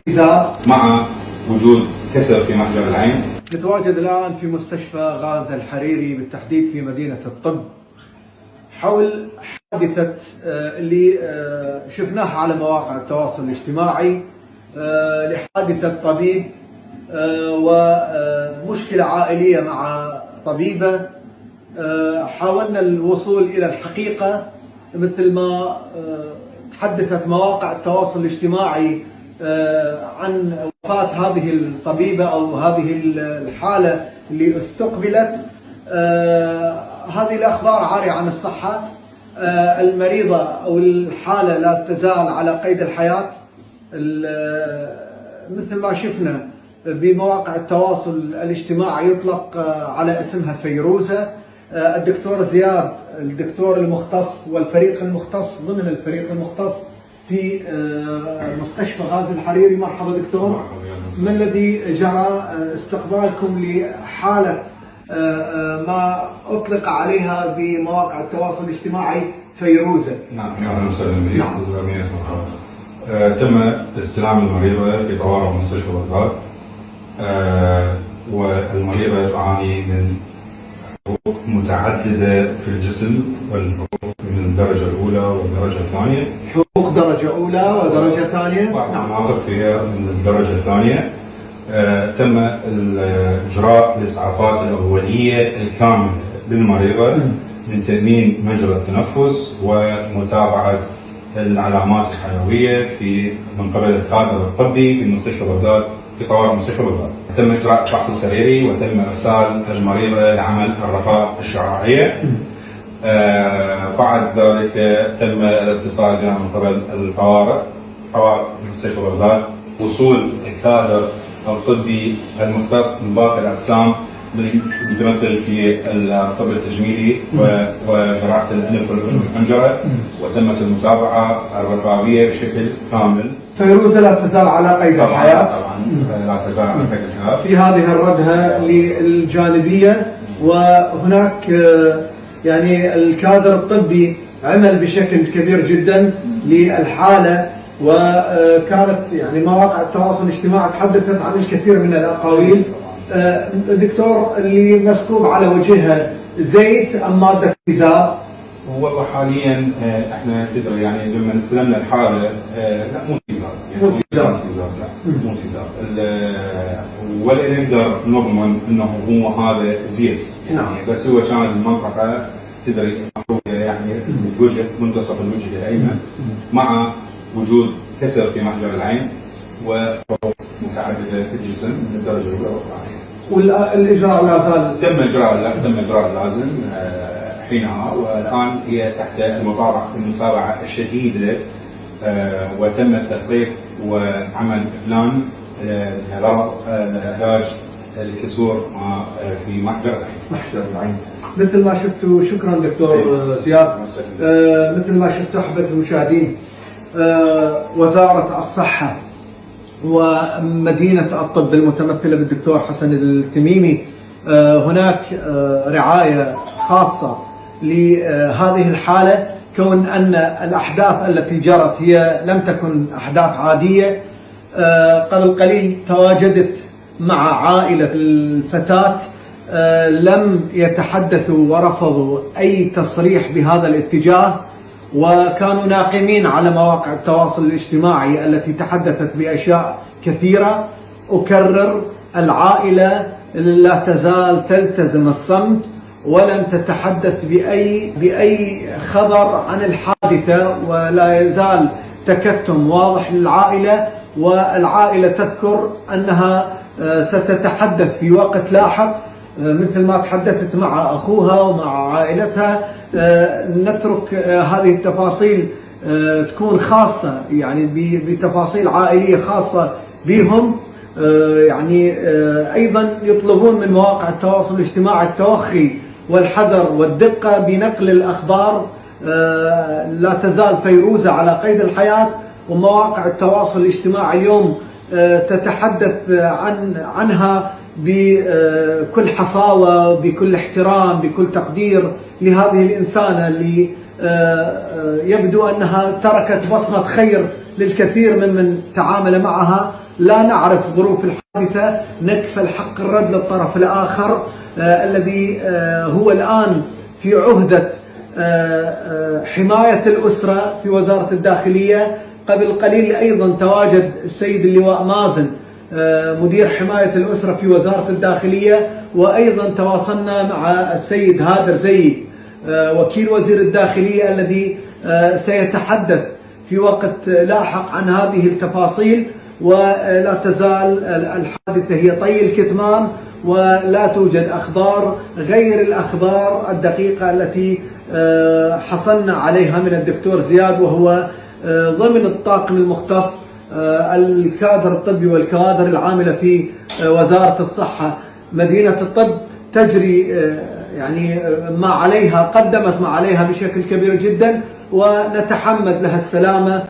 إزار مع وجود كسر في محجر العين. نتواجد الآن في مستشفى غازي الحريري بالتحديد في مدينة الطب حول حادثة اللي شفناها على مواقع التواصل الاجتماعي لحادثة طبيب ومشكلة عائلية مع طبيبة. حاولنا الوصول إلى الحقيقة مثل ما تحدثت مواقع التواصل الاجتماعي عن وفاة هذه الطبيبة أو هذه الحالة اللي استقبلت. هذه الأخبار عارية عن الصحة. المريضة أو الحالة لا تزال على قيد الحياة مثل ما شفنا بمواقع التواصل الاجتماعي. يطلق على اسمها فيروزة. الدكتور زياد الدكتور المختص والفريق المختص ضمن الفريق المختص في مستشفى غازي الحريري. مرحبا دكتور. ما الذي جرى استقبالكم لحالة ما أطلق عليها بمواقع التواصل الاجتماعي فيروزة؟ نعم، أهلا وسهلا بك. تم استلام المريضة في طوارئ مستشفى بغداد، والمريضة تعاني من حروق متعددة في الجسم، والحروق من الدرجة الأولى والدرجة الثانية. حروق درجة أولى ودرجة ثانية؟ بعض المناطق هي من الدرجة الثانية. تم إجراء الإسعافات الأولية الكاملة للمريضة من تأمين مجرى التنفس ومتابعة العلامات الحيوية من قبل الكادر الطبي في مستشفى بغداد، في طوارئ مستشفى بغداد. تم إجراء الفحص السريري وتم إرسال المريضة لعمل الرقاء الشعاعية. بعد ذلك تم الاتصال بنا من قبل الطوارئ مستشفى بغداد، وصول الكادر الطبي المختص من باقي الأقسام متمثل في الطب التجميلي وجراحة الأنف والحنجرة، وتمت المتابعة الرقابية بشكل كامل. فيروزة لا تزال على قيد الحياة. طبعا لا تزال على قيد الحياة في هذه الردهة للجانبية. وهناك يعني الكادر الطبي عمل بشكل كبير جدا للحالة، وكانت يعني مواقع التواصل الاجتماعي تحدثت عن الكثير من الأقاويل. دكتور، اللي مسكوب على وجهها زيت أم مادة إزار؟ والله حاليا احنا يعني لما استلمنا الحاله لا مو إزار، مو إزار، مو إزار، ولا نقدر نضمن انه هو هذا زيت يعني. بس هو كان المنطقه تدري يعني الوجه، منتصف الوجه الايمن، مع وجود كسر في محجر العين وحروق متعدده في الجسم من الدرجه الاولى والثانيه. والإجراء لا زال تم إجراء اللازم حينها، والآن هي تحت المتابعة الشديدة، وتم التحقيق وعمل بلان لعلاج الكسور في محجر العين. مثل ما شفتوا. شكرا دكتور زياد. مثل ما شفتوا أحبة المشاهدين، وزارة الصحة ومدينة الطب المتمثلة بالدكتور حسن التميمي هناك رعاية خاصة لهذه الحالة، كون أن الأحداث التي جرت هي لم تكن أحداث عادية. قبل قليل تواجدت مع عائلة الفتاة، لم يتحدثوا ورفضوا أي تصريح بهذا الاتجاه، وكانوا ناقمين على مواقع التواصل الاجتماعي التي تحدثت بأشياء كثيرة. أكرر، العائلة لا تزال تلتزم الصمت ولم تتحدث بأي خبر عن الحادثة، ولا يزال تكتم واضح للعائلة، والعائلة تذكر أنها ستتحدث في وقت لاحق مثل ما تحدثت مع أخوها ومع عائلتها. نترك هذه التفاصيل تكون خاصة يعني بتفاصيل عائلية خاصة بهم. يعني أيضا يطلبون من مواقع التواصل الاجتماعي التوخي والحذر والدقة بنقل الأخبار. لا تزال فيروزة على قيد الحياة، ومواقع التواصل الاجتماعي اليوم تتحدث عنها بكل حفاوة، بكل احترام، بكل تقدير لهذه الإنسانة اللي يبدو أنها تركت بصمة خير للكثير ممن تعامل معها. لا نعرف ظروف الحادثة نكفل حق الرد للطرف الآخر الذي هو الآن في عهدة حماية الأسرة في وزارة الداخلية. قبل قليل أيضا تواجد السيد اللواء مازن مدير حماية الأسرة في وزارة الداخلية، وأيضا تواصلنا مع السيد هادر زيد وكيل وزير الداخلية الذي سيتحدث في وقت لاحق عن هذه التفاصيل. ولا تزال الحادثة هي طي الكتمان، ولا توجد أخبار غير الأخبار الدقيقة التي حصلنا عليها من الدكتور زياد، وهو ضمن الطاقم المختص الكادر الطبي والكوادر العاملة في وزارة الصحة. مدينة الطب تجري يعني ما عليها، قدمت ما عليها بشكل كبير جدا، ونتحمد لها السلامة.